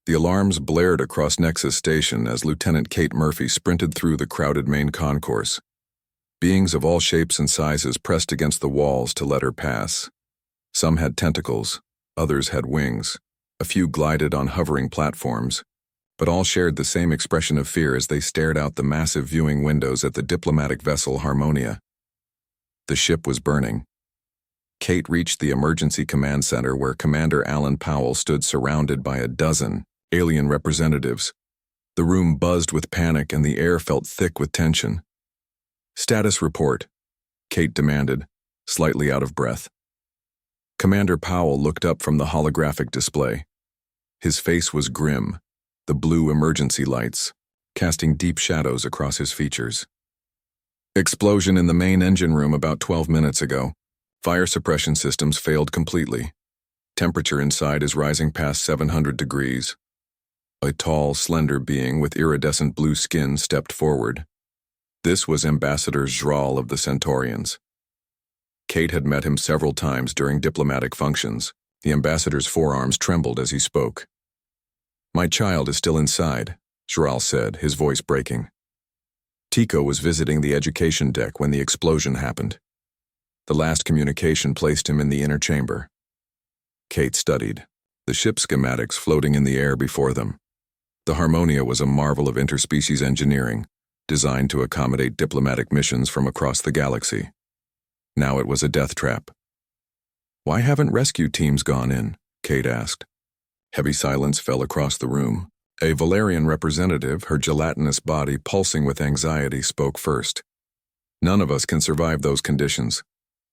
The alarms blared across Nexus Station as Lieutenant Kate Murphy sprinted through the crowded main concourse. Beings of all shapes and sizes pressed against the walls to let her pass. Some had tentacles, others had wings, a few glided on hovering platforms, but all shared the same expression of fear as they stared out the massive viewing windows at the diplomatic vessel Harmonia. The ship was burning. Kate reached the emergency command center where Commander Alan Powell stood surrounded by a dozen alien representatives. The room buzzed with panic and the air felt thick with tension. "Status report," Kate demanded, slightly out of breath. Commander Powell looked up from the holographic display. His face was grim, the blue emergency lights casting deep shadows across his features. "Explosion in the main engine room about 12 minutes ago. Fire suppression systems failed completely. Temperature inside is rising past 700 degrees. A tall, slender being with iridescent blue skin stepped forward. This was Ambassador Zhral of the Centaurians. Kate had met him several times during diplomatic functions. The ambassador's forearms trembled as he spoke. "My child is still inside," Zhral said, his voice breaking. Tico was visiting the education deck when the explosion happened. The last communication placed him in the inner chamber. Kate studied, the ship schematics floating in the air before them. The Harmonia was a marvel of interspecies engineering, designed to accommodate diplomatic missions from across the galaxy. Now it was a death trap. "Why haven't rescue teams gone in?" Kate asked. Heavy silence fell across the room. A Valerian representative, her gelatinous body pulsing with anxiety, spoke first. "None of us can survive those conditions.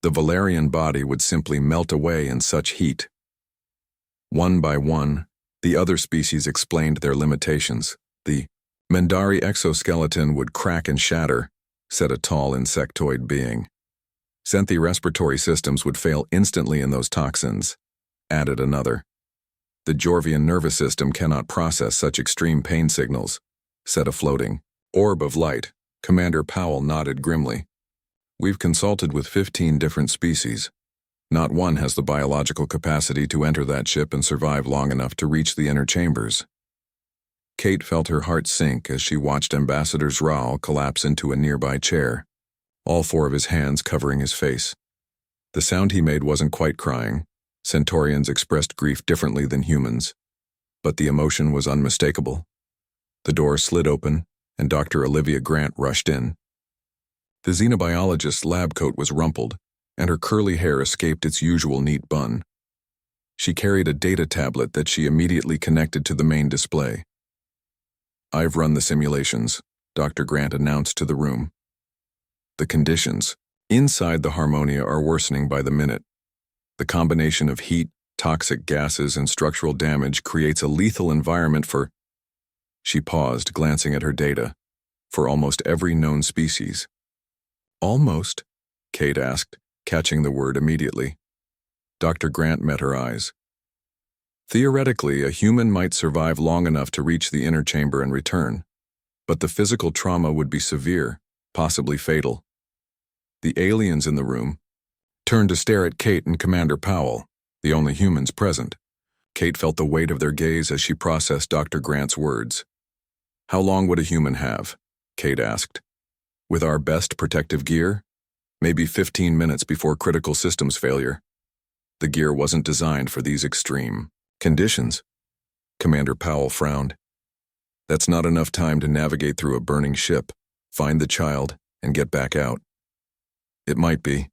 The Valerian body would simply melt away in such heat." One by one, the other species explained their limitations. "The Mendari exoskeleton would crack and shatter," said a tall insectoid being. "Xenthi respiratory systems would fail instantly in those toxins," added another. "The Jorvian nervous system cannot process such extreme pain signals," said a floating orb of light. Commander Powell nodded grimly. "We've consulted with 15 different species. Not one has the biological capacity to enter that ship and survive long enough to reach the inner chambers." Kate felt her heart sink as she watched Ambassador Zhral collapse into a nearby chair, all four of his hands covering his face. The sound he made wasn't quite crying. Centaurians expressed grief differently than humans, but the emotion was unmistakable. The door slid open, and Dr. Olivia Grant rushed in. The xenobiologist's lab coat was rumpled, and her curly hair escaped its usual neat bun. She carried a data tablet that she immediately connected to the main display. "I've run the simulations," Dr. Grant announced to the room. "The conditions inside the Harmonia are worsening by the minute. The combination of heat, toxic gases, and structural damage creates a lethal environment for—" She paused, glancing at her data. "For almost every known species." "Almost?" Kate asked, catching the word immediately. Dr. Grant met her eyes. "Theoretically, a human might survive long enough to reach the inner chamber and return, but the physical trauma would be severe, possibly fatal." The aliens in the room turned to stare at Kate and Commander Powell, the only humans present. Kate felt the weight of their gaze as she processed Dr. Grant's words. "How long would a human have?" Kate asked. "With our best protective gear? Maybe 15 minutes before critical systems failure. The gear wasn't designed for these extreme conditions." Commander Powell frowned. "That's not enough time to navigate through a burning ship, find the child, and get back out." "It might be,"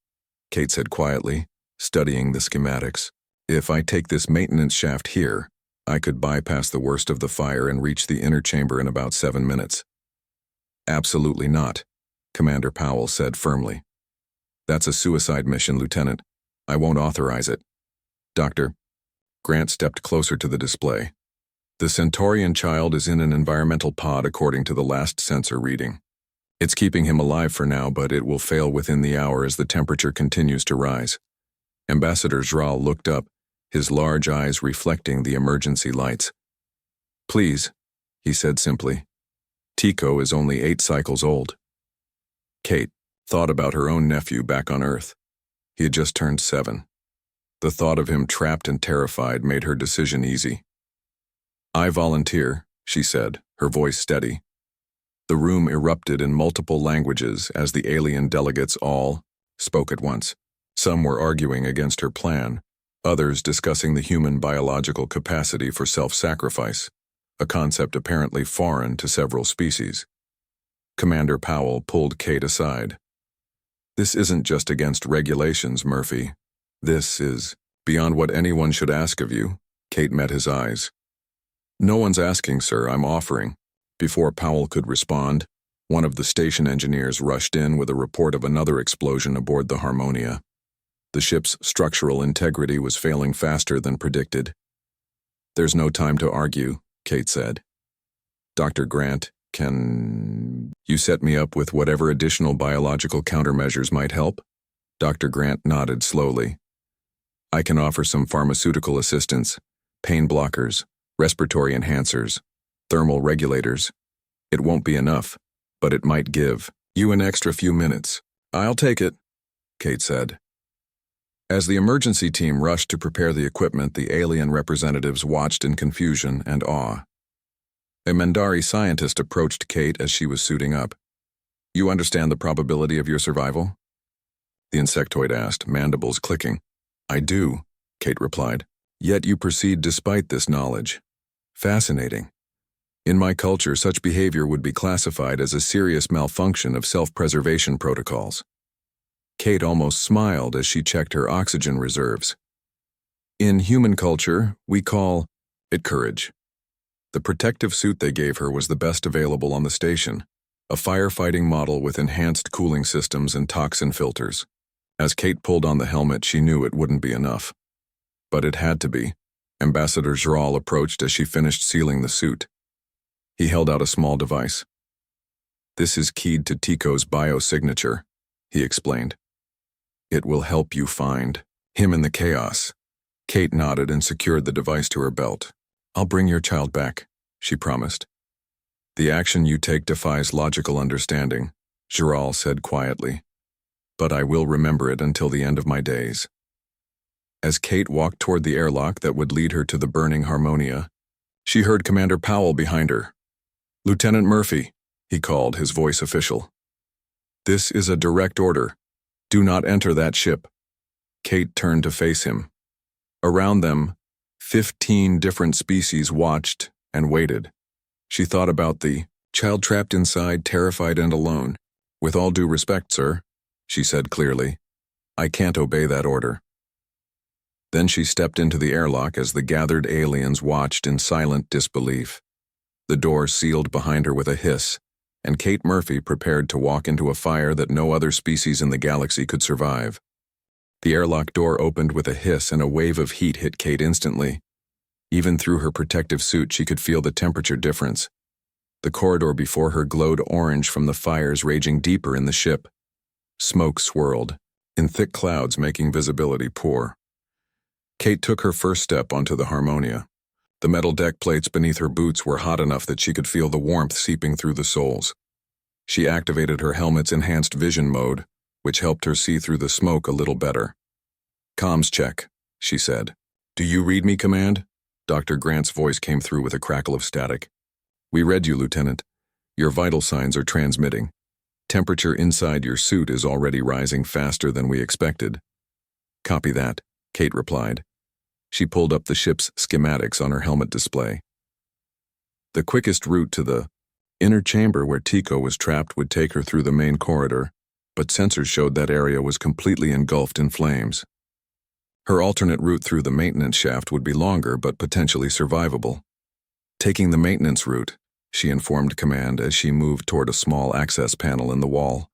Kate said quietly, studying the schematics. "If I take this maintenance shaft here, I could bypass the worst of the fire and reach the inner chamber in about 7 minutes." "Absolutely not," Commander Powell said firmly. "That's a suicide mission, Lieutenant. I won't authorize it." "Doctor." Grant stepped closer to the display. "The Centaurian child is in an environmental pod according to the last sensor reading. It's keeping him alive for now, but it will fail within the hour as the temperature continues to rise." Ambassador Zhral looked up, his large eyes reflecting the emergency lights. "Please," he said simply. "Tico is only 8 cycles old." Kate thought about her own nephew back on Earth. He had just turned 7. The thought of him trapped and terrified made her decision easy. I volunteer, she said, her voice steady. The room erupted in multiple languages as the alien delegates all spoke at once. Some were arguing against her plan, others discussing the human biological capacity for self-sacrifice, a concept apparently foreign to several species. Commander Powell pulled Kate aside. This isn't just against regulations, Murphy. This is beyond what anyone should ask of you. Kate met his eyes. No one's asking, sir, I'm offering. Before Powell could respond, one of the station engineers rushed in with a report of another explosion aboard the Harmonia. The ship's structural integrity was failing faster than predicted. There's no time to argue, Kate said. Dr. Grant, can you set me up with whatever additional biological countermeasures might help? Dr. Grant nodded slowly. I can offer some pharmaceutical assistance, pain blockers, respiratory enhancers, thermal regulators. It won't be enough, but it might give you an extra few minutes. I'll take it, Kate said. As the emergency team rushed to prepare the equipment, the alien representatives watched in confusion and awe. A Mandari scientist approached Kate as she was suiting up. You understand the probability of your survival? The insectoid asked, mandibles clicking. I do, Kate replied. Yet you proceed despite this knowledge. Fascinating. In my culture, such behavior would be classified as a serious malfunction of self-preservation protocols. Kate almost smiled as she checked her oxygen reserves. In human culture, we call it courage. The protective suit they gave her was the best available on the station, a firefighting model with enhanced cooling systems and toxin filters. As Kate pulled on the helmet, she knew it wouldn't be enough. But it had to be. Ambassador Giral approached as she finished sealing the suit. He held out a small device. This is keyed to Tico's biosignature, he explained. It will help you find him in the chaos. Kate nodded and secured the device to her belt. I'll bring your child back, she promised. The action you take defies logical understanding, Giral said quietly. But I will remember it until the end of my days. As Kate walked toward the airlock that would lead her to the burning Harmonia, she heard Commander Powell behind her. Lieutenant Murphy, he called, his voice official. This is a direct order. Do not enter that ship. Kate turned to face him. Around them, 15 different species watched and waited. She thought about the child trapped inside, terrified and alone. With all due respect, sir, she said clearly, I can't obey that order. Then she stepped into the airlock as the gathered aliens watched in silent disbelief. The door sealed behind her with a hiss, and Kate Murphy prepared to walk into a fire that no other species in the galaxy could survive. The airlock door opened with a hiss and a wave of heat hit Kate instantly. Even through her protective suit, she could feel the temperature difference. The corridor before her glowed orange from the fires raging deeper in the ship. Smoke swirled, in thick clouds making visibility poor. Kate took her first step onto the Harmonia. The metal deck plates beneath her boots were hot enough that she could feel the warmth seeping through the soles. She activated her helmet's enhanced vision mode, which helped her see through the smoke a little better. Comms check, she said. Do you read me, Command? Dr. Grant's voice came through with a crackle of static. We read you, Lieutenant. Your vital signs are transmitting. Temperature inside your suit is already rising faster than we expected. Copy that, Kate replied. She pulled up the ship's schematics on her helmet display. The quickest route to the inner chamber where Tico was trapped would take her through the main corridor, but sensors showed that area was completely engulfed in flames. Her alternate route through the maintenance shaft would be longer but potentially survivable. Taking the maintenance route, she informed Command as she moved toward a small access panel in the wall.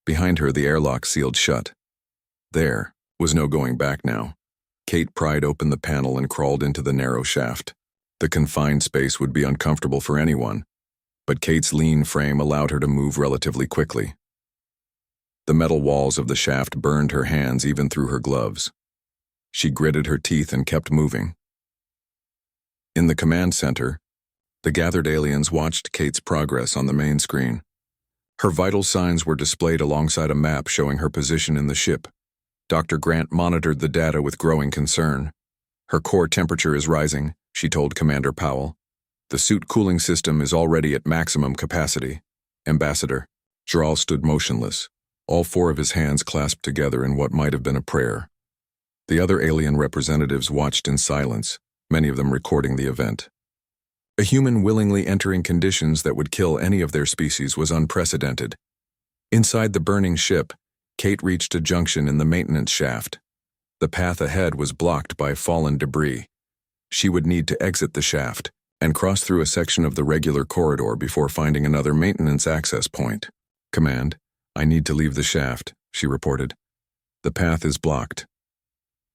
Behind her, the airlock sealed shut. There was no going back now. Kate pried open the panel and crawled into the narrow shaft. The confined space would be uncomfortable for anyone, but Kate's lean frame allowed her to move relatively quickly. The metal walls of the shaft burned her hands even through her gloves. She gritted her teeth and kept moving. In the command center, the gathered aliens watched Kate's progress on the main screen. Her vital signs were displayed alongside a map showing her position in the ship. Dr. Grant monitored the data with growing concern. Her core temperature is rising, she told Commander Powell. The suit cooling system is already at maximum capacity. Ambassador. Jral stood motionless, all four of his hands clasped together in what might have been a prayer. The other alien representatives watched in silence, many of them recording the event. A human willingly entering conditions that would kill any of their species was unprecedented. Inside the burning ship, Kate reached a junction in the maintenance shaft. The path ahead was blocked by fallen debris. She would need to exit the shaft and cross through a section of the regular corridor before finding another maintenance access point. Command, I need to leave the shaft, she reported. The path is blocked.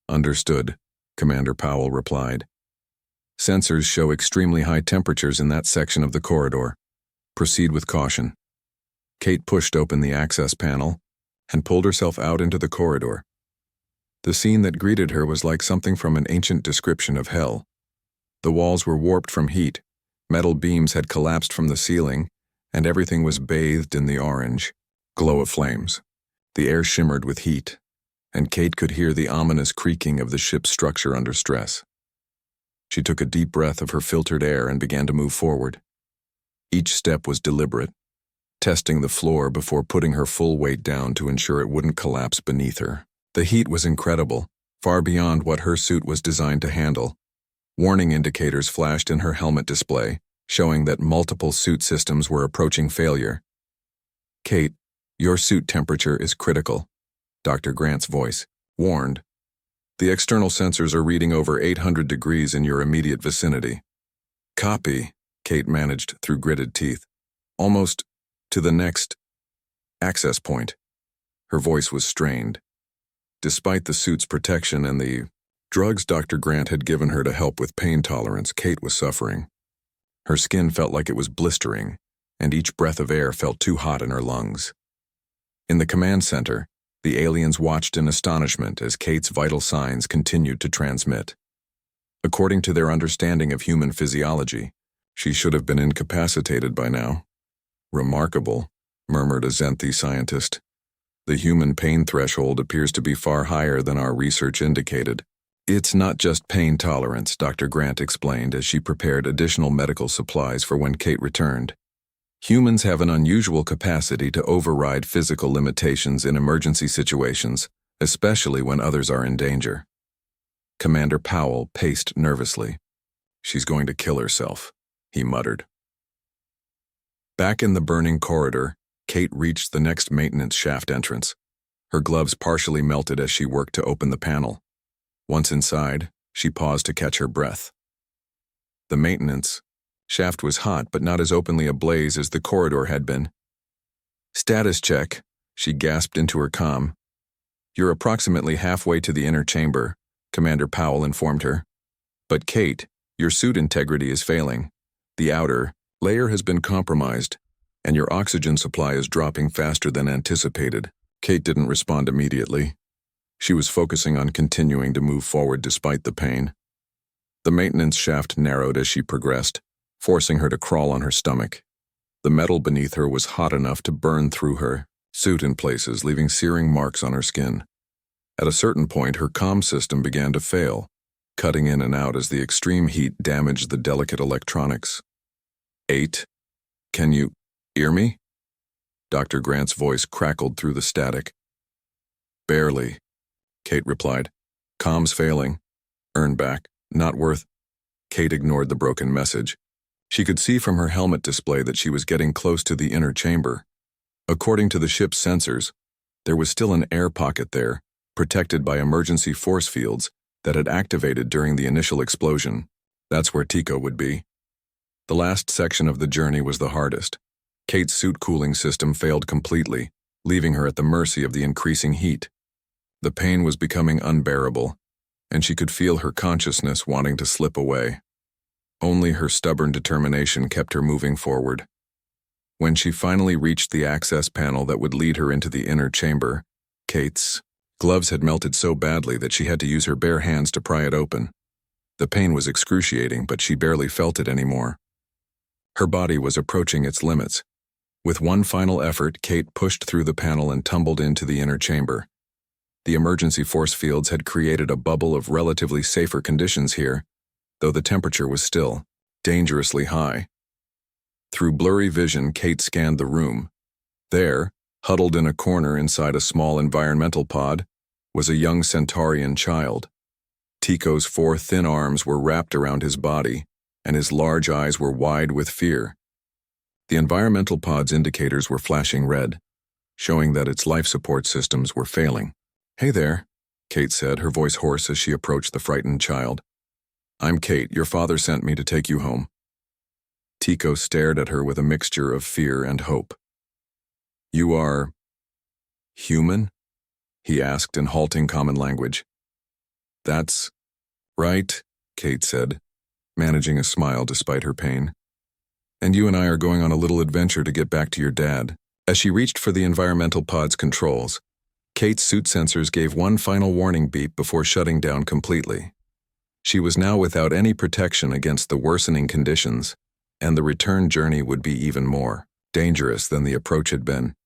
Understood, Commander Powell replied. Sensors show extremely high temperatures in that section of the corridor. Proceed with caution. Kate pushed open the access panel and pulled herself out into the corridor. The scene that greeted her was like something from an ancient description of hell. The walls were warped from heat, metal beams had collapsed from the ceiling, and everything was bathed in the orange glow of flames. The air shimmered with heat, and Kate could hear the ominous creaking of the ship's structure under stress. She took a deep breath of her filtered air and began to move forward. Each step was deliberate, testing the floor before putting her full weight down to ensure it wouldn't collapse beneath her. The heat was incredible, far beyond what her suit was designed to handle. Warning indicators flashed in her helmet display, showing that multiple suit systems were approaching failure. Kate, your suit temperature is critical, Dr. Grant's voice warned. The external sensors are reading over 800 degrees in your immediate vicinity. Copy, Kate managed through gritted teeth. Almost to the next access point. Her voice was strained. Despite the suit's protection and the drugs Dr. Grant had given her to help with pain tolerance, Kate was suffering. Her skin felt like it was blistering, and each breath of air felt too hot in her lungs. In the command center, the aliens watched in astonishment as Kate's vital signs continued to transmit. According to their understanding of human physiology, she should have been incapacitated by now. Remarkable, murmured a Zenthi scientist. The human pain threshold appears to be far higher than our research indicated. It's not just pain tolerance, Dr. Grant explained as she prepared additional medical supplies for when Kate returned. Humans have an unusual capacity to override physical limitations in emergency situations, especially when others are in danger. Commander Powell paced nervously. She's going to kill herself, he muttered. Back in the burning corridor, Kate reached the next maintenance shaft entrance. Her gloves partially melted as she worked to open the panel. Once inside, she paused to catch her breath. The maintenance shaft was hot but not as openly ablaze as the corridor had been. Status check, she gasped into her comm. You're approximately halfway to the inner chamber, Commander Powell informed her. But Kate, your suit integrity is failing. The outer layer has been compromised, and your oxygen supply is dropping faster than anticipated. Kate didn't respond immediately. She was focusing on continuing to move forward despite the pain. The maintenance shaft narrowed as she progressed, forcing her to crawl on her stomach. The metal beneath her was hot enough to burn through her suit in places, leaving searing marks on her skin. At a certain point, her comm system began to fail, cutting in and out as the extreme heat damaged the delicate electronics. 8. Can you hear me? Dr. Grant's voice crackled through the static. Barely, Kate replied. Comms failing. Earn back. Not worth. Kate ignored the broken message. She could see from her helmet display that she was getting close to the inner chamber. According to the ship's sensors, there was still an air pocket there, protected by emergency force fields that had activated during the initial explosion. That's where Tico would be. The last section of the journey was the hardest. Kate's suit cooling system failed completely, leaving her at the mercy of the increasing heat. The pain was becoming unbearable, and she could feel her consciousness wanting to slip away. Only her stubborn determination kept her moving forward. When she finally reached the access panel that would lead her into the inner chamber, Kate's gloves had melted so badly that she had to use her bare hands to pry it open. The pain was excruciating, but she barely felt it anymore. Her body was approaching its limits. With one final effort, Kate pushed through the panel and tumbled into the inner chamber. The emergency force fields had created a bubble of relatively safer conditions here, though the temperature was still dangerously high. Through blurry vision, Kate scanned the room. There, huddled in a corner inside a small environmental pod, was a young Centaurian child. Tico's 4 thin arms were wrapped around his body, and his large eyes were wide with fear. The environmental pod's indicators were flashing red, showing that its life support systems were failing. "Hey there," Kate said, her voice hoarse as she approached the frightened child. "I'm Kate. Your father sent me to take you home." Tico stared at her with a mixture of fear and hope. "You are human?" he asked in halting common language. "That's right," Kate said, managing a smile despite her pain. "And you and I are going on a little adventure to get back to your dad." As she reached for the environmental pod's controls, Kate's suit sensors gave one final warning beep before shutting down completely. She was now without any protection against the worsening conditions, and the return journey would be even more dangerous than the approach had been.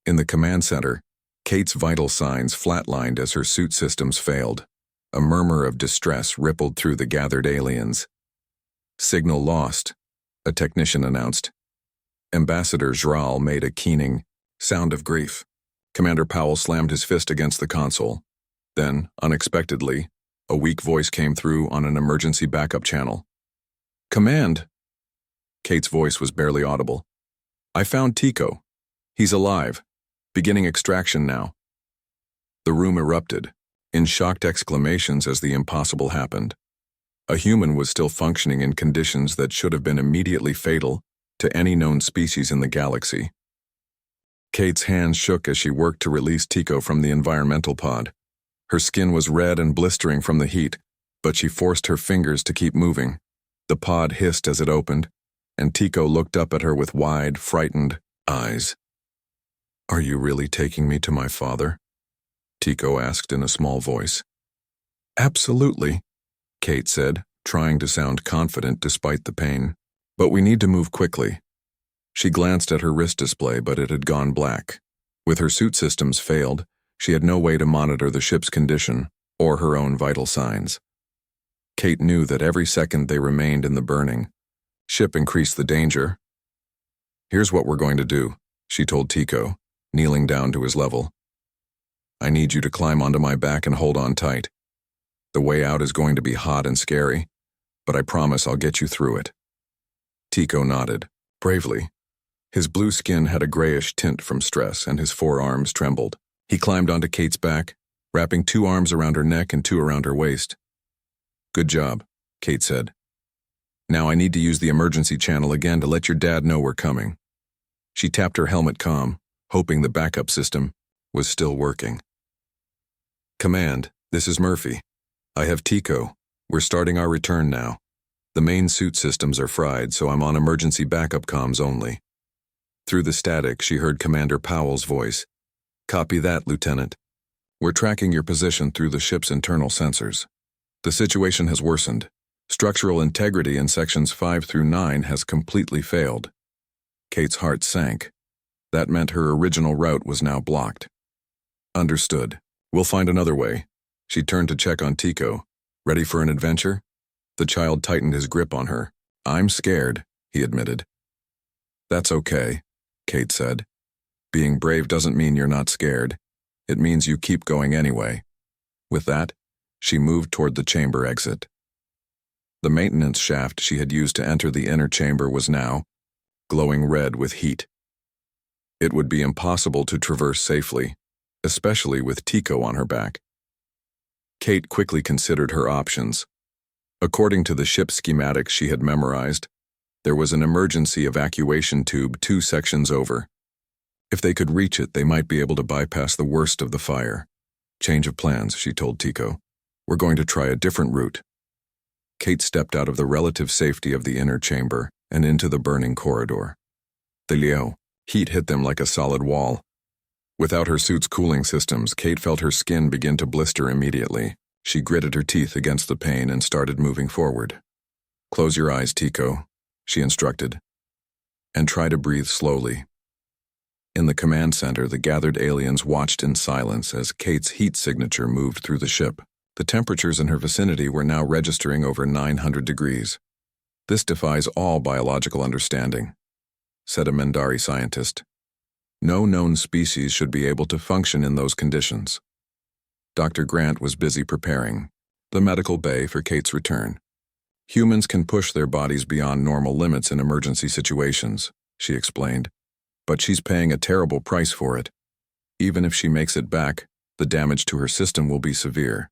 In the command center, Kate's vital signs flatlined as her suit systems failed. A murmur of distress rippled through the gathered aliens. "Signal lost," a technician announced. Ambassador Jral made a keening sound of grief. Commander Powell slammed his fist against the console. Then, unexpectedly, a weak voice came through on an emergency backup channel. "Command!" Kate's voice was barely audible. "I found Tico. He's alive. Beginning extraction now." The room erupted, in shocked exclamations as the impossible happened. A human was still functioning in conditions that should have been immediately fatal to any known species in the galaxy. Kate's hands shook as she worked to release Tico from the environmental pod. Her skin was red and blistering from the heat, but she forced her fingers to keep moving. The pod hissed as it opened, and Tico looked up at her with wide, frightened eyes. "Are you really taking me to my father?" Tico asked in a small voice. "Absolutely," Kate said, trying to sound confident despite the pain. "But we need to move quickly." She glanced at her wrist display, but it had gone black. With her suit systems failed, she had no way to monitor the ship's condition or her own vital signs. Kate knew that every second they remained in the burning ship increased the danger. "Here's what we're going to do," she told Tico, kneeling down to his level. "I need you to climb onto my back and hold on tight. The way out is going to be hot and scary, but I promise I'll get you through it." Tico nodded, bravely. His blue skin had a grayish tint from stress, and his 4 arms trembled. He climbed onto Kate's back, wrapping 2 arms around her neck and 2 around her waist. "Good job," Kate said. "Now I need to use the emergency channel again to let your dad know we're coming." She tapped her helmet comm, hoping the backup system was still working. "Command, this is Murphy. I have Tico. We're starting our return now. The main suit systems are fried, so I'm on emergency backup comms only." Through the static, she heard Commander Powell's voice. "Copy that, Lieutenant. We're tracking your position through the ship's internal sensors. The situation has worsened. Structural integrity in sections 5 through 9 has completely failed." Kate's heart sank. That meant her original route was now blocked. "Understood. We'll find another way." She turned to check on Tico. "Ready for an adventure?" The child tightened his grip on her. "I'm scared," he admitted. "That's okay," Kate said. "Being brave doesn't mean you're not scared. It means you keep going anyway." With that, she moved toward the chamber exit. The maintenance shaft she had used to enter the inner chamber was now glowing red with heat. It would be impossible to traverse safely, especially with Tico on her back. Kate quickly considered her options. According to the ship schematics she had memorized, there was an emergency evacuation tube 2 sections over. If they could reach it, they might be able to bypass the worst of the fire. "Change of plans," she told Tico. "We're going to try a different route." Kate stepped out of the relative safety of the inner chamber and into the burning corridor. The heat hit them like a solid wall. Without her suit's cooling systems, Kate felt her skin begin to blister immediately. She gritted her teeth against the pain and started moving forward. "Close your eyes, Tico," she instructed, "and try to breathe slowly." In the command center, the gathered aliens watched in silence as Kate's heat signature moved through the ship. The temperatures in her vicinity were now registering over 900 degrees. "This defies all biological understanding," said a Mendari scientist. "No known species should be able to function in those conditions." Dr. Grant was busy preparing the medical bay for Kate's return. "Humans can push their bodies beyond normal limits in emergency situations," she explained, "but she's paying a terrible price for it. Even if she makes it back, the damage to her system will be severe."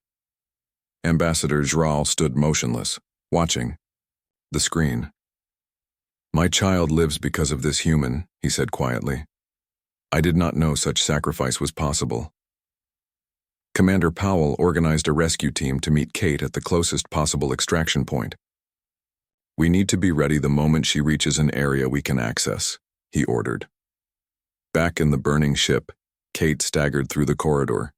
Ambassador Jral stood motionless, watching the screen. "My child lives because of this human," he said quietly. "I did not know such sacrifice was possible." Commander Powell organized a rescue team to meet Kate at the closest possible extraction point. "We need to be ready the moment she reaches an area we can access," he ordered. Back in the burning ship, Kate staggered through the corridor.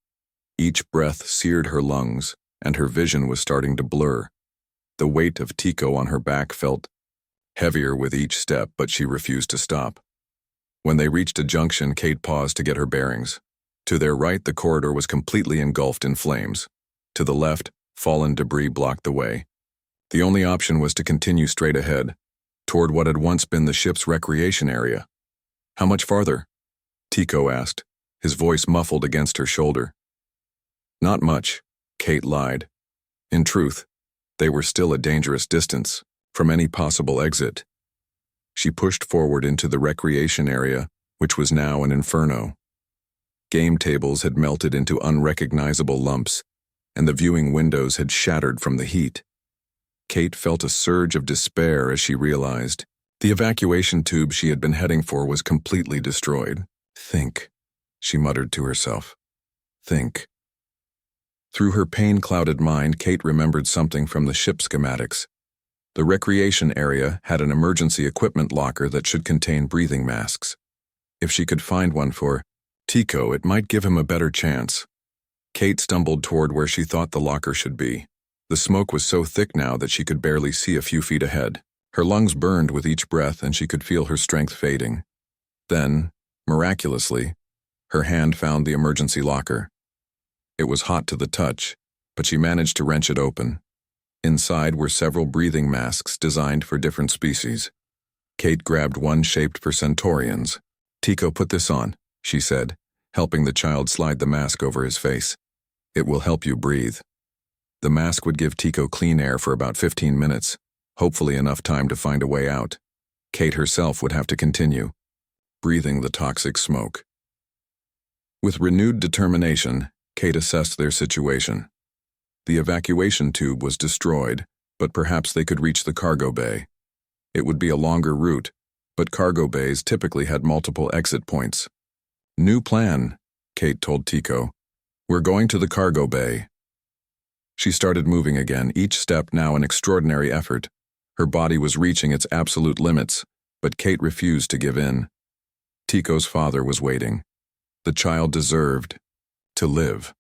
Each breath seared her lungs, and her vision was starting to blur. The weight of Tico on her back felt heavier with each step, but she refused to stop. When they reached a junction, Kate paused to get her bearings. To their right, the corridor was completely engulfed in flames. To the left, fallen debris blocked the way. The only option was to continue straight ahead, toward what had once been the ship's recreation area. "How much farther?" Tico asked, his voice muffled against her shoulder. "Not much," Kate lied. In truth, they were still a dangerous distance from any possible exit. She pushed forward into the recreation area, which was now an inferno. Game tables had melted into unrecognizable lumps, and the viewing windows had shattered from the heat. Kate felt a surge of despair as she realized the evacuation tube she had been heading for was completely destroyed. "Think," she muttered to herself. "Think." Through her pain-clouded mind, Kate remembered something from the ship schematics. The recreation area had an emergency equipment locker that should contain breathing masks. If she could find one for Tico, it might give him a better chance. Kate stumbled toward where she thought the locker should be. The smoke was so thick now that she could barely see a few feet ahead. Her lungs burned with each breath, and she could feel her strength fading. Then, miraculously, her hand found the emergency locker. It was hot to the touch, but she managed to wrench it open. Inside were several breathing masks designed for different species. Kate grabbed one shaped for centaurians. "Tico, put this on," she said, helping the child slide the mask over his face. "It will help you breathe." The mask would give Tico clean air for about 15 minutes, hopefully enough time to find a way out. Kate herself would have to continue, breathing the toxic smoke. With renewed determination, Kate assessed their situation. The evacuation tube was destroyed, but perhaps they could reach the cargo bay. It would be a longer route, but cargo bays typically had multiple exit points. "New plan," Kate told Tico. "We're going to the cargo bay." She started moving again, each step now an extraordinary effort. Her body was reaching its absolute limits, but Kate refused to give in. Tico's father was waiting. The child deserved to live.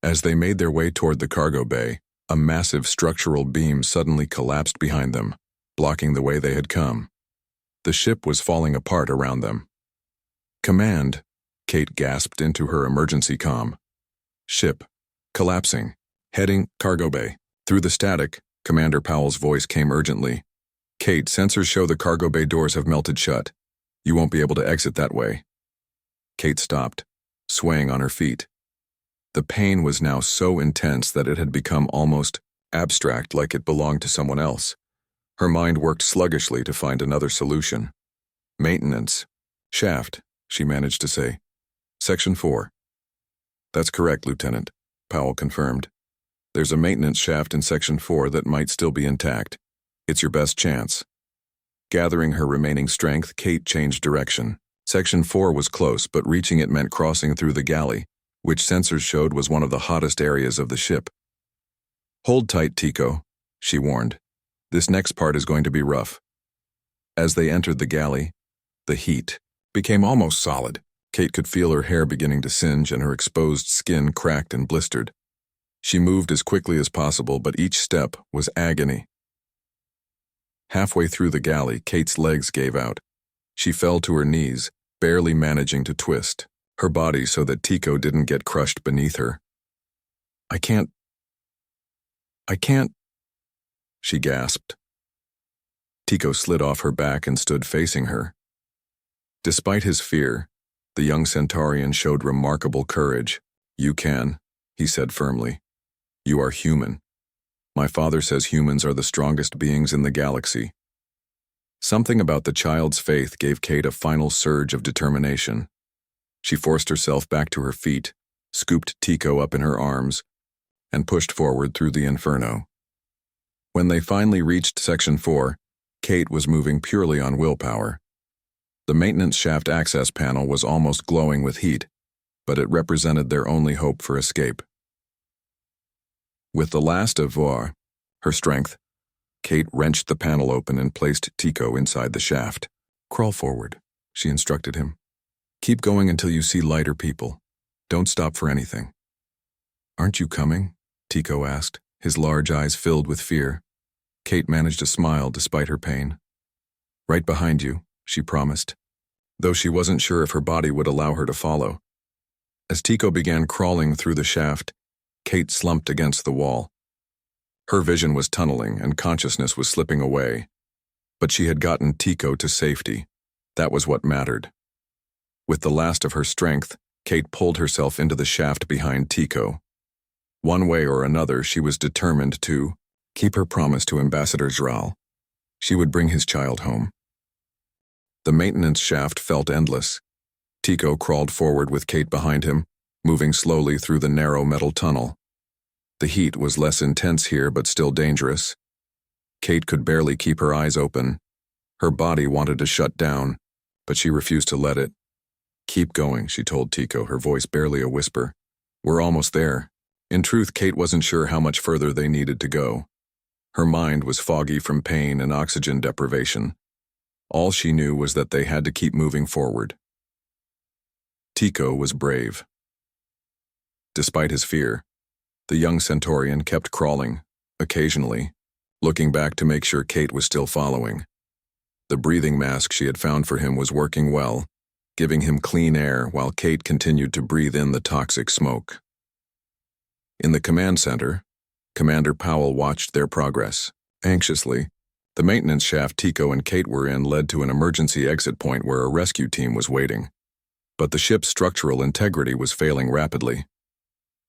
As they made their way toward the cargo bay, a massive structural beam suddenly collapsed behind them, blocking the way they had come. The ship was falling apart around them. "Command," Kate gasped into her emergency comm. "Ship collapsing. Heading cargo bay." Through the static, Commander Powell's voice came urgently. "Kate, sensors show the cargo bay doors have melted shut. You won't be able to exit that way." Kate stopped, swaying on her feet. The pain was now so intense that it had become almost abstract, like it belonged to someone else. Her mind worked sluggishly to find another solution. "Maintenance. Shaft," she managed to say. "Section 4. "That's correct, Lieutenant," Powell confirmed. "There's a maintenance shaft in Section 4 that might still be intact. It's your best chance." Gathering her remaining strength, Kate changed direction. Section 4 was close, but reaching it meant crossing through the galley, which sensors showed was one of the hottest areas of the ship. "Hold tight, Tico," she warned. "This next part is going to be rough." As they entered the galley, the heat became almost solid. Kate could feel her hair beginning to singe and her exposed skin cracked and blistered. She moved as quickly as possible, but each step was agony. Halfway through the galley, Kate's legs gave out. She fell to her knees, barely managing to twist her body so that Tico didn't get crushed beneath her. I can't, she gasped. Tico slid off her back and stood facing her. Despite his fear, the young Centaurian showed remarkable courage. "You can," he said firmly. "You are human. My father says humans are the strongest beings in the galaxy." Something about the child's faith gave Kate a final surge of determination. She forced herself back to her feet, scooped Tico up in her arms, and pushed forward through the inferno. When they finally reached Section 4, Kate was moving purely on willpower. The maintenance shaft access panel was almost glowing with heat, but it represented their only hope for escape. With the last of War, her strength, Kate wrenched the panel open and placed Tico inside the shaft. "Crawl forward," she instructed him. "Keep going until you see lighter people. Don't stop for anything." "Aren't you coming?" Tico asked, his large eyes filled with fear. Kate managed a smile despite her pain. "Right behind you," she promised, though she wasn't sure if her body would allow her to follow. As Tico began crawling through the shaft, Kate slumped against the wall. Her vision was tunneling and consciousness was slipping away. But she had gotten Tico to safety. That was what mattered. With the last of her strength, Kate pulled herself into the shaft behind Tico. One way or another, she was determined to keep her promise to Ambassador Zral. She would bring his child home. The maintenance shaft felt endless. Tico crawled forward with Kate behind him, moving slowly through the narrow metal tunnel. The heat was less intense here, but still dangerous. Kate could barely keep her eyes open. Her body wanted to shut down, but she refused to let it. "Keep going," she told Tico, her voice barely a whisper. "We're almost there." In truth, Kate wasn't sure how much further they needed to go. Her mind was foggy from pain and oxygen deprivation. All she knew was that they had to keep moving forward. Tico was brave. Despite his fear, the young Centaurian kept crawling, occasionally, looking back to make sure Kate was still following. The breathing mask she had found for him was working well, giving him clean air while Kate continued to breathe in the toxic smoke. In the command center, Commander Powell watched their progress. Anxiously, the maintenance shaft Tico and Kate were in led to an emergency exit point where a rescue team was waiting. But the ship's structural integrity was failing rapidly.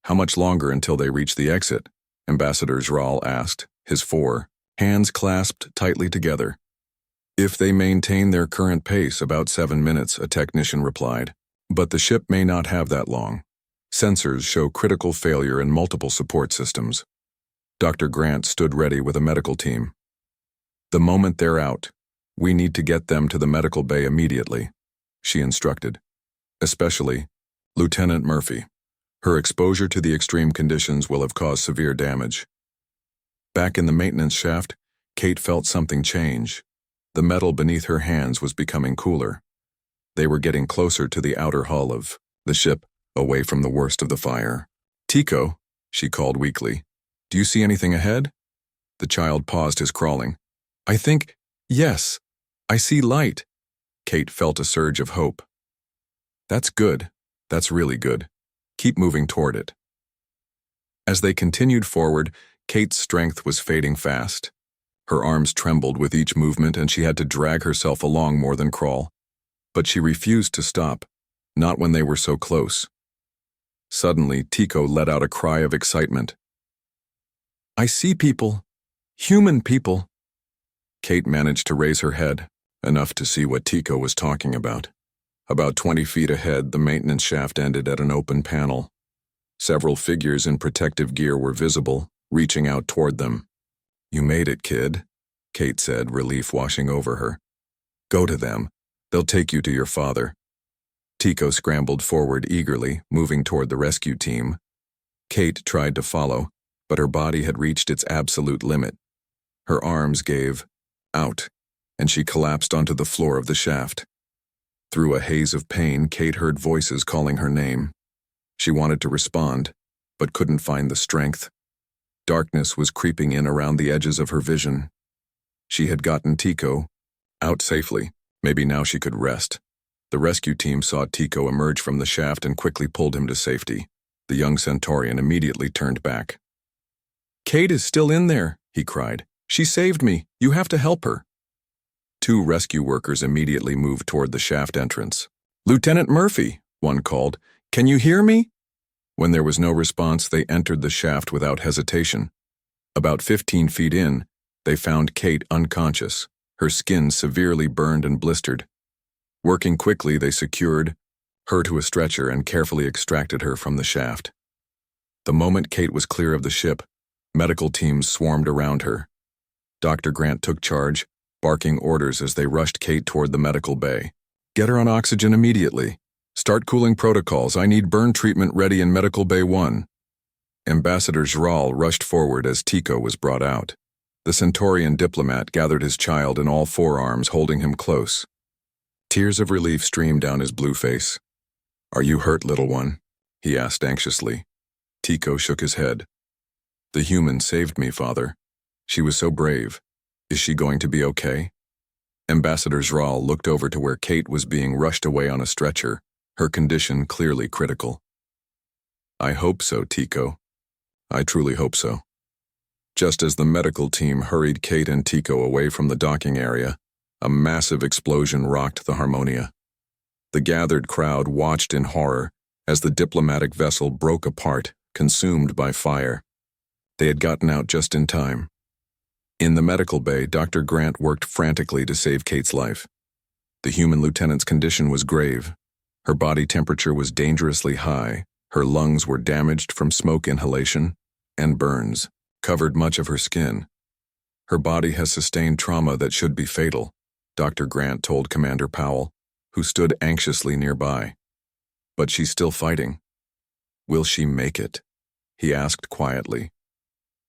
"How much longer until they reach the exit?" Ambassador Zral asked, his four hands clasped tightly together. "If they maintain their current pace, about 7 minutes," a technician replied. "But the ship may not have that long. Sensors show critical failure in multiple support systems." Dr. Grant stood ready with a medical team. "The moment they're out, we need to get them to the medical bay immediately," she instructed. "Especially Lieutenant Murphy. Her exposure to the extreme conditions will have caused severe damage." Back in the maintenance shaft, Kate felt something change. The metal beneath her hands was becoming cooler. They were getting closer to the outer hull of the ship, away from the worst of the fire. "Tico," she called weakly, "do you see anything ahead?" The child paused his crawling. Yes, I see light." Kate felt a surge of hope. "That's good. That's really good. Keep moving toward it." As they continued forward, Kate's strength was fading fast. Her arms trembled with each movement and she had to drag herself along more than crawl. But she refused to stop, not when they were so close. Suddenly, Tico let out a cry of excitement. "I see people. Human people." Kate managed to raise her head, enough to see what Tico was talking about. About 20 feet ahead, the maintenance shaft ended at an open panel. Several figures in protective gear were visible, reaching out toward them. "You made it, kid," Kate said, relief washing over her. "Go to them. They'll take you to your father." Tico scrambled forward eagerly, moving toward the rescue team. Kate tried to follow, but her body had reached its absolute limit. Her arms gave out, and she collapsed onto the floor of the shaft. Through a haze of pain, Kate heard voices calling her name. She wanted to respond, but couldn't find the strength. Darkness was creeping in around the edges of her vision. She had gotten Tico out safely. Maybe now she could rest. The rescue team saw Tico emerge from the shaft and quickly pulled him to safety. The young Centaurian immediately turned back. "Kate is still in there," he cried. "She saved me. You have to help her." Two rescue workers immediately moved toward the shaft entrance. "Lieutenant Murphy," one called, "can you hear me?" When there was no response, they entered the shaft without hesitation. About 15 feet in, they found Kate unconscious, her skin severely burned and blistered. Working quickly, they secured her to a stretcher and carefully extracted her from the shaft. The moment Kate was clear of the ship, medical teams swarmed around her. Dr. Grant took charge, barking orders as they rushed Kate toward the medical bay. "Get her on oxygen immediately. Start cooling protocols. I need burn treatment ready in Medical Bay 1. Ambassador Jral rushed forward as Tico was brought out. The Centaurian diplomat gathered his child in all four arms, holding him close. Tears of relief streamed down his blue face. "Are you hurt, little one?" he asked anxiously. Tico shook his head. "The human saved me, Father. She was so brave. Is she going to be okay?" Ambassador Jral looked over to where Kate was being rushed away on a stretcher, her condition clearly critical. "I hope so, Tico. I truly hope so." Just as the medical team hurried Kate and Tico away from the docking area, a massive explosion rocked the Harmonia. The gathered crowd watched in horror as the diplomatic vessel broke apart, consumed by fire. They had gotten out just in time. In the medical bay, Dr. Grant worked frantically to save Kate's life. The human lieutenant's condition was grave. Her body temperature was dangerously high, her lungs were damaged from smoke inhalation, and burns covered much of her skin. "Her body has sustained trauma that should be fatal," Dr. Grant told Commander Powell, who stood anxiously nearby. "But she's still fighting. Will she make it?" he asked quietly.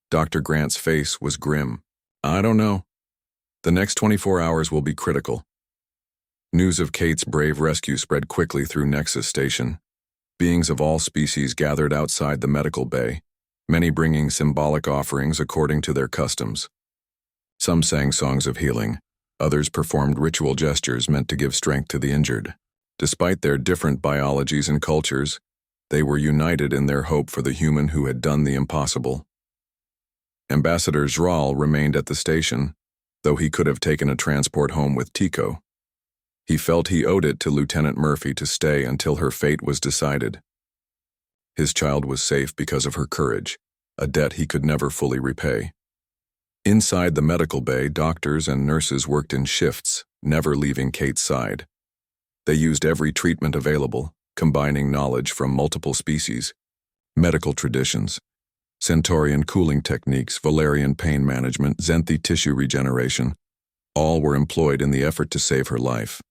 Dr. Grant's face was grim. "I don't know. The next 24 hours will be critical." News of Kate's brave rescue spread quickly through Nexus Station. Beings of all species gathered outside the medical bay, many bringing symbolic offerings according to their customs. Some sang songs of healing, others performed ritual gestures meant to give strength to the injured. Despite their different biologies and cultures, they were united in their hope for the human who had done the impossible. Ambassador Jral remained at the station, though he could have taken a transport home with Tico. He felt he owed it to Lieutenant Murphy to stay until her fate was decided. His child was safe because of her courage, a debt he could never fully repay. Inside the medical bay, doctors and nurses worked in shifts, never leaving Kate's side. They used every treatment available, combining knowledge from multiple species, medical traditions, Centaurian cooling techniques, Valerian pain management, Zenthi tissue regeneration. All were employed in the effort to save her life.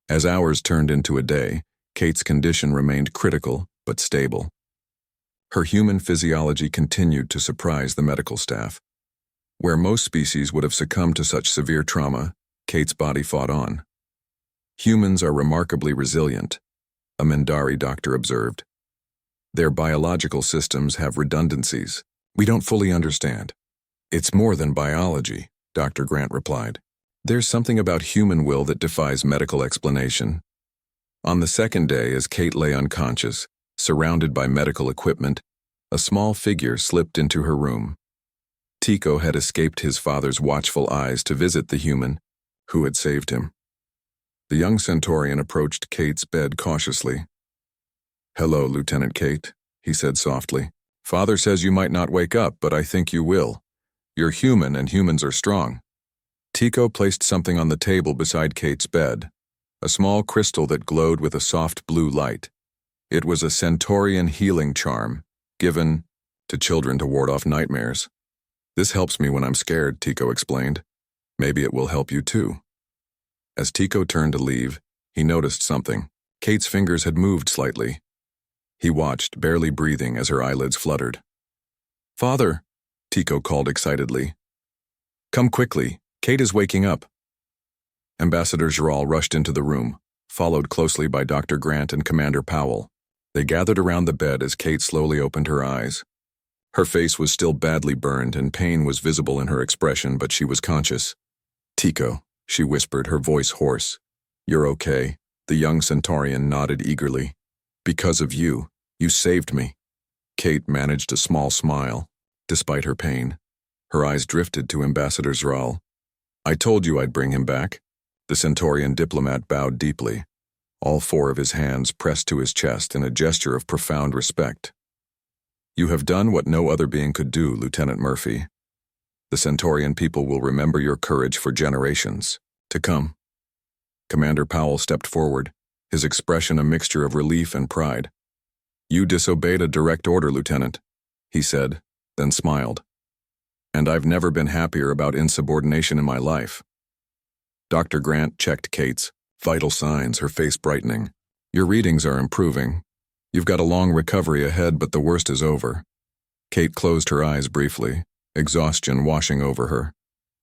As hours turned into a day, Kate's condition remained critical but stable. Her human physiology continued to surprise the medical staff. Where most species would have succumbed to such severe trauma, Kate's body fought on. "Humans are remarkably resilient," a Mindari doctor observed. "Their biological systems have redundancies we don't fully understand." "It's more than biology," Dr. Grant replied. "There's something about human will that defies medical explanation." On the second day, as Kate lay unconscious, surrounded by medical equipment, a small figure slipped into her room. Tico had escaped his father's watchful eyes to visit the human who had saved him. The young Centaurian approached Kate's bed cautiously. "Hello, Lieutenant Kate," he said softly. "Father says you might not wake up, but I think you will. You're human and humans are strong." Tico placed something on the table beside Kate's bed, a small crystal that glowed with a soft blue light. It was a Centaurian healing charm, given to children to ward off nightmares. "This helps me when I'm scared," Tico explained. "Maybe it will help you too." As Tico turned to leave, he noticed something. Kate's fingers had moved slightly. He watched, barely breathing, as her eyelids fluttered. "Father," Tico called excitedly. "Come quickly. Kate is waking up." Ambassador Jral rushed into the room, followed closely by Dr. Grant and Commander Powell. They gathered around the bed as Kate slowly opened her eyes. Her face was still badly burned and pain was visible in her expression, but she was conscious. "Tico," she whispered, her voice hoarse. "You're okay." The young Centaurian nodded eagerly. "Because of you, you saved me." Kate managed a small smile, despite her pain. Her eyes drifted to Ambassador Jral. I told you I'd bring him back. The Centaurian diplomat bowed deeply, all four of his hands pressed to his chest in a gesture of profound respect. You have done what no other being could do, Lieutenant Murphy. The Centaurian people will remember your courage for generations to come. Commander Powell stepped forward, his expression a mixture of relief and pride. You disobeyed a direct order, Lieutenant, he said, then smiled. And I've never been happier about insubordination in my life. Dr. Grant checked Kate's vital signs, her face brightening. Your readings are improving. You've got a long recovery ahead, but the worst is over. Kate closed her eyes briefly, exhaustion washing over her.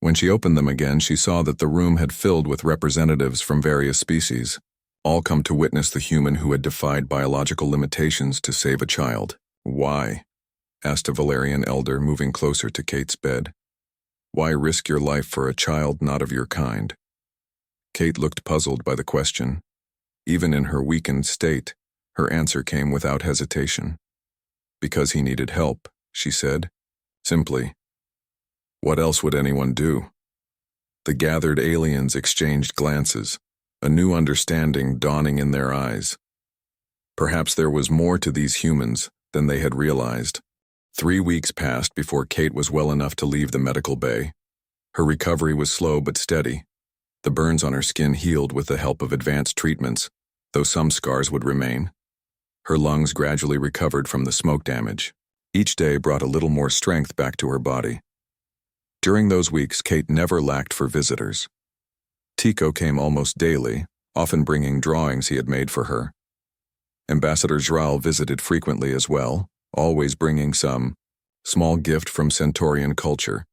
When she opened them again, she saw that the room had filled with representatives from various species, all come to witness the human who had defied biological limitations to save a child. Why? Asked a Valerian elder, moving closer to Kate's bed. Why risk your life for a child not of your kind? Kate looked puzzled by the question. Even in her weakened state, her answer came without hesitation. Because he needed help, she said, simply. What else would anyone do? The gathered aliens exchanged glances, a new understanding dawning in their eyes. Perhaps there was more to these humans than they had realized. 3 weeks passed before Kate was well enough to leave the medical bay. Her recovery was slow but steady. The burns on her skin healed with the help of advanced treatments, though some scars would remain. Her lungs gradually recovered from the smoke damage. Each day brought a little more strength back to her body. During those weeks, Kate never lacked for visitors. Tico came almost daily, often bringing drawings he had made for her. Ambassador Jral visited frequently as well, always bringing some small gift from Centaurian culture.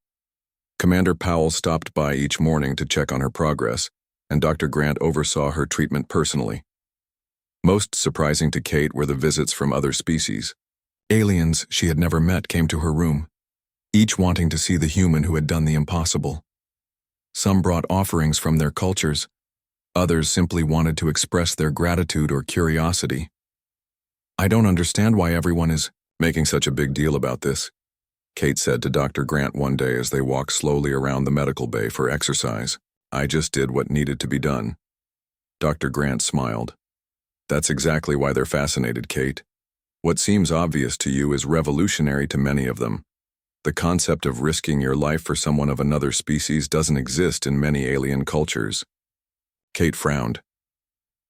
Commander Powell stopped by each morning to check on her progress, and Dr. Grant oversaw her treatment personally. Most surprising to Kate were the visits from other species. Aliens she had never met came to her room, each wanting to see the human who had done the impossible. Some brought offerings from their cultures, others simply wanted to express their gratitude or curiosity. I don't understand why everyone is making such a big deal about this, Kate said to Dr. Grant one day as they walked slowly around the medical bay for exercise. I just did what needed to be done. Dr. Grant smiled. That's exactly why they're fascinated, Kate. What seems obvious to you is revolutionary to many of them. The concept of risking your life for someone of another species doesn't exist in many alien cultures. Kate frowned.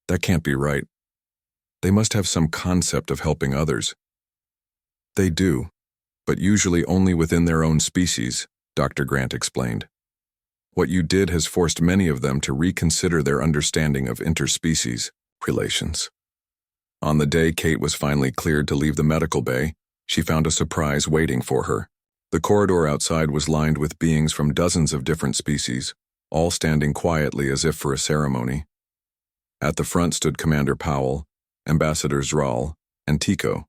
That can't be right. They must have some concept of helping others. They do, but usually only within their own species, Dr. Grant explained. What you did has forced many of them to reconsider their understanding of interspecies relations. On the day Kate was finally cleared to leave the medical bay, she found a surprise waiting for her. The corridor outside was lined with beings from dozens of different species, all standing quietly as if for a ceremony. At the front stood Commander Powell, Ambassador Jral, and Tico.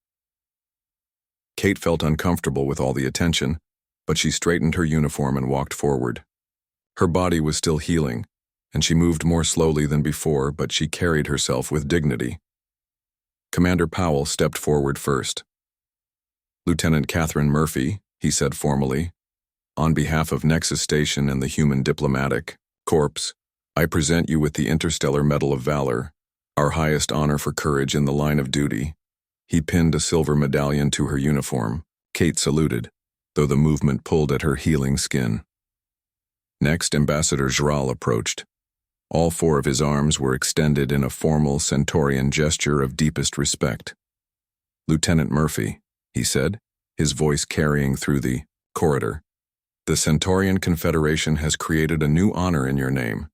Kate felt uncomfortable with all the attention, but she straightened her uniform and walked forward. Her body was still healing, and she moved more slowly than before, but she carried herself with dignity. Commander Powell stepped forward first. Lieutenant Catherine Murphy, he said formally, on behalf of Nexus Station and the Human Diplomatic Corps, I present you with the Interstellar Medal of Valor, our highest honor for courage in the line of duty. He pinned a silver medallion to her uniform. Kate saluted, though the movement pulled at her healing skin. Next, Ambassador Jral approached. All four of his arms were extended in a formal Centaurian gesture of deepest respect. Lieutenant Murphy, he said, his voice carrying through the corridor. The Centaurian Confederation has created a new honor in your name.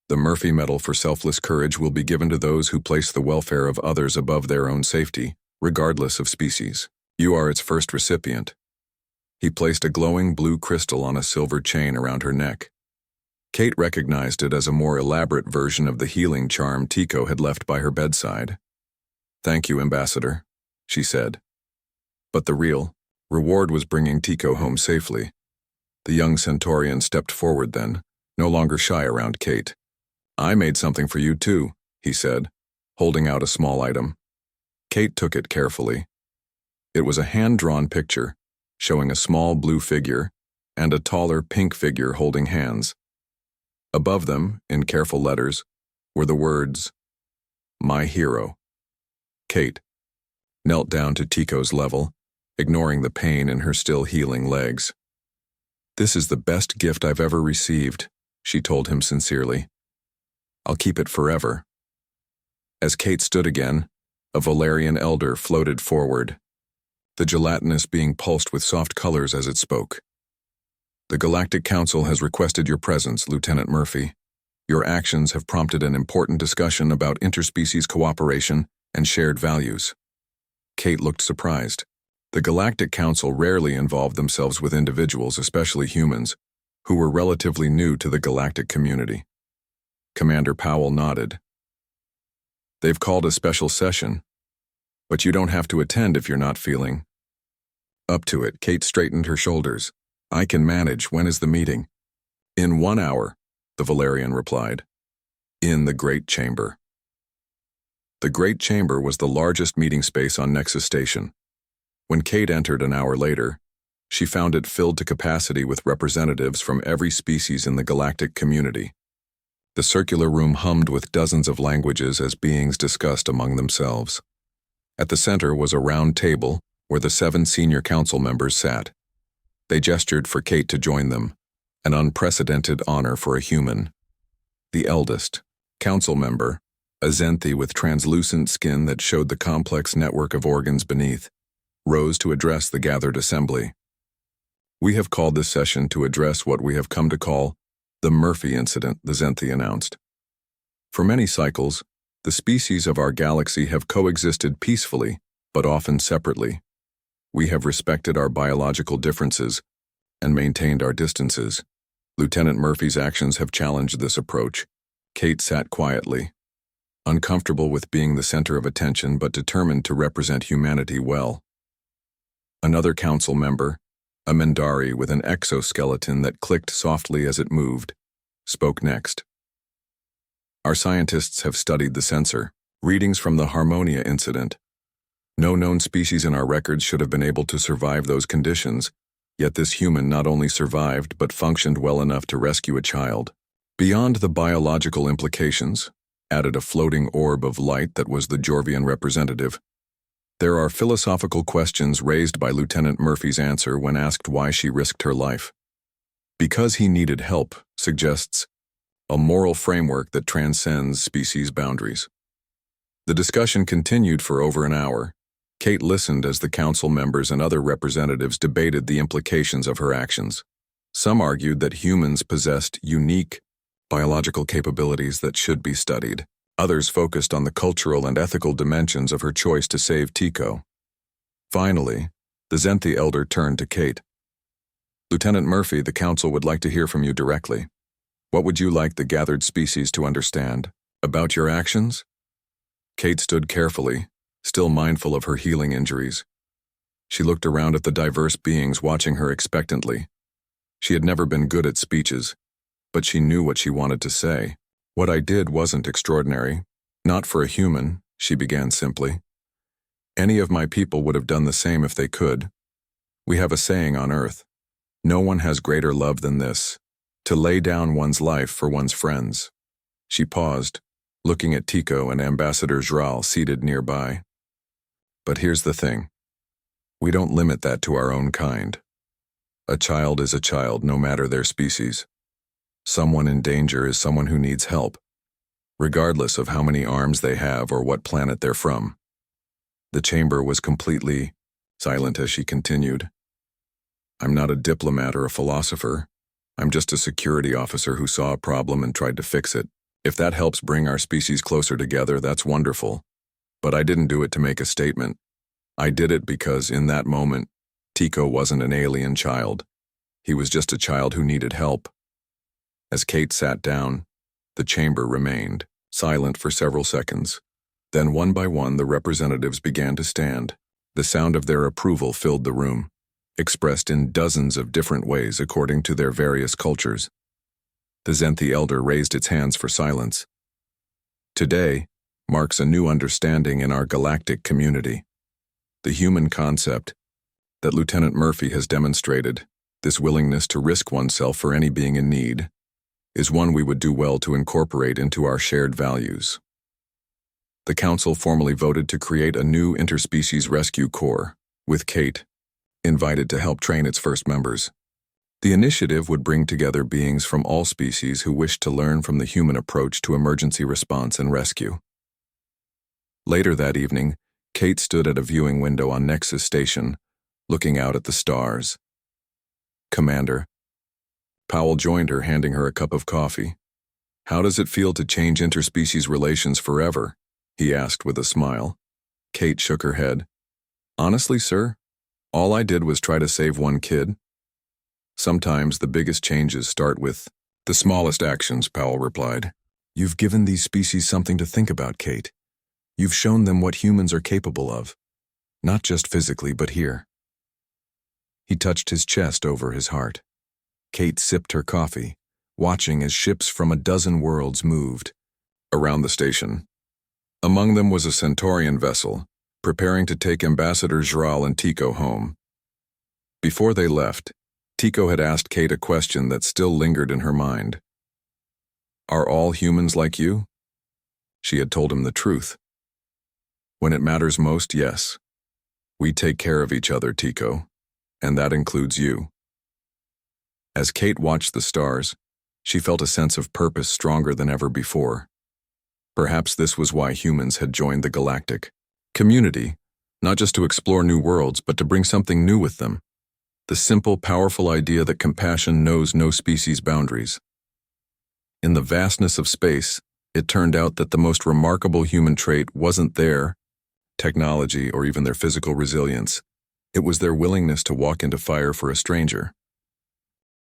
The Murphy Medal for Selfless Courage will be given to those who place the welfare of others above their own safety, regardless of species. You are its first recipient. He placed a glowing blue crystal on a silver chain around her neck. Kate recognized it as a more elaborate version of the healing charm Tico had left by her bedside. Thank you, Ambassador, she said. But the real reward was bringing Tico home safely. The young Centaurian stepped forward then, no longer shy around Kate. I made something for you too, he said, holding out a small item. Kate took it carefully. It was a hand-drawn picture, showing a small blue figure and a taller pink figure holding hands. Above them, in careful letters, were the words, "My hero." Kate knelt down to Tico's level, ignoring the pain in her still healing legs. "This is the best gift I've ever received," she told him sincerely. "I'll keep it forever." As Kate stood again, a Valerian elder floated forward, the gelatinous being pulsed with soft colors as it spoke. "The Galactic Council has requested your presence, Lieutenant Murphy. Your actions have prompted an important discussion about interspecies cooperation and shared values." Kate looked surprised. The Galactic Council rarely involved themselves with individuals, especially humans, who were relatively new to the galactic community. Commander Powell nodded. "They've called a special session, but you don't have to attend if you're not feeling up to it." Kate straightened her shoulders. "I can manage. When is the meeting?" "In 1 hour," the Valerian replied. "In the Great Chamber." The Great Chamber was the largest meeting space on Nexus Station. When Kate entered an hour later, she found it filled to capacity with representatives from every species in the galactic community. The circular room hummed with dozens of languages as beings discussed among themselves. At the center was a round table where the 7 senior council members sat. They gestured for Kate to join them, an unprecedented honor for a human. The eldest, council member, a Zenthi with translucent skin that showed the complex network of organs beneath, rose to address the gathered assembly. "We have called this session to address what we have come to call the Murphy Incident," the Zenthi announced. "For many cycles, the species of our galaxy have coexisted peacefully, but often separately. We have respected our biological differences and maintained our distances. Lieutenant Murphy's actions have challenged this approach." Kate sat quietly, uncomfortable with being the center of attention but determined to represent humanity well. Another council member, a Mindari with an exoskeleton that clicked softly as it moved, spoke next. "Our scientists have studied the sensor, readings from the Harmonia incident. No known species in our records should have been able to survive those conditions, yet this human not only survived but functioned well enough to rescue a child. Beyond the biological implications," added a floating orb of light that was the Jorvian representative, "there are philosophical questions raised by Lieutenant Murphy's answer when asked why she risked her life. Because he needed help suggests a moral framework that transcends species boundaries." The discussion continued for over an hour. Kate listened as the council members and other representatives debated the implications of her actions. Some argued that humans possessed unique biological capabilities that should be studied. Others focused on the cultural and ethical dimensions of her choice to save Tico. Finally, the Zenthi elder turned to Kate. "Lieutenant Murphy, the council would like to hear from you directly. What would you like the gathered species to understand about your actions?" Kate stood carefully, still mindful of her healing injuries. She looked around at the diverse beings watching her expectantly. She had never been good at speeches, but she knew what she wanted to say. "What I did wasn't extraordinary. Not for a human," she began simply. "Any of my people would have done the same if they could. We have a saying on Earth. No one has greater love than this, to lay down one's life for one's friends." She paused, looking at Tico and Ambassador Jral seated nearby. "But here's the thing. We don't limit that to our own kind. A child is a child, no matter their species. Someone in danger is someone who needs help, regardless of how many arms they have or what planet they're from." The chamber was completely silent as she continued. "I'm not a diplomat or a philosopher. I'm just a security officer who saw a problem and tried to fix it. If that helps bring our species closer together, that's wonderful. But I didn't do it to make a statement. I did it because, in that moment, Tico wasn't an alien child. He was just a child who needed help." As Kate sat down, the chamber remained silent for several seconds. Then one by one the representatives began to stand. The sound of their approval filled the room, expressed in dozens of different ways according to their various cultures. The Zenthi elder raised its hands for silence. "Today marks a new understanding in our galactic community. The human concept that Lieutenant Murphy has demonstrated, this willingness to risk oneself for any being in need, is one we would do well to incorporate into our shared values. The Council formally voted to create a new interspecies rescue corps, with Kate invited to help train its first members. The initiative would bring together beings from all species who wished to learn from the human approach to emergency response and rescue. Later that evening, Kate stood at a viewing window on Nexus Station, looking out at the stars. "Commander." Powell joined her, handing her a cup of coffee. "How does it feel to change interspecies relations forever?" he asked with a smile. Kate shook her head. "Honestly, sir, all I did was try to save one kid." "Sometimes the biggest changes start with the smallest actions," Powell replied. "You've given these species something to think about, Kate. You've shown them what humans are capable of, not just physically, but here." He touched his chest over his heart. Kate sipped her coffee, watching as ships from a dozen worlds moved around the station. Among them was a Centaurian vessel, preparing to take Ambassador Jral and Tico home. Before they left, Tico had asked Kate a question that still lingered in her mind. "Are all humans like you?" She had told him the truth. "When it matters most, yes. We take care of each other, Tico, and that includes you." As Kate watched the stars, she felt a sense of purpose stronger than ever before. Perhaps this was why humans had joined the galactic community, not just to explore new worlds, but to bring something new with them. The simple, powerful idea that compassion knows no species boundaries. In the vastness of space, it turned out that the most remarkable human trait wasn't their technology or even their physical resilience. It was their willingness to walk into fire for a stranger.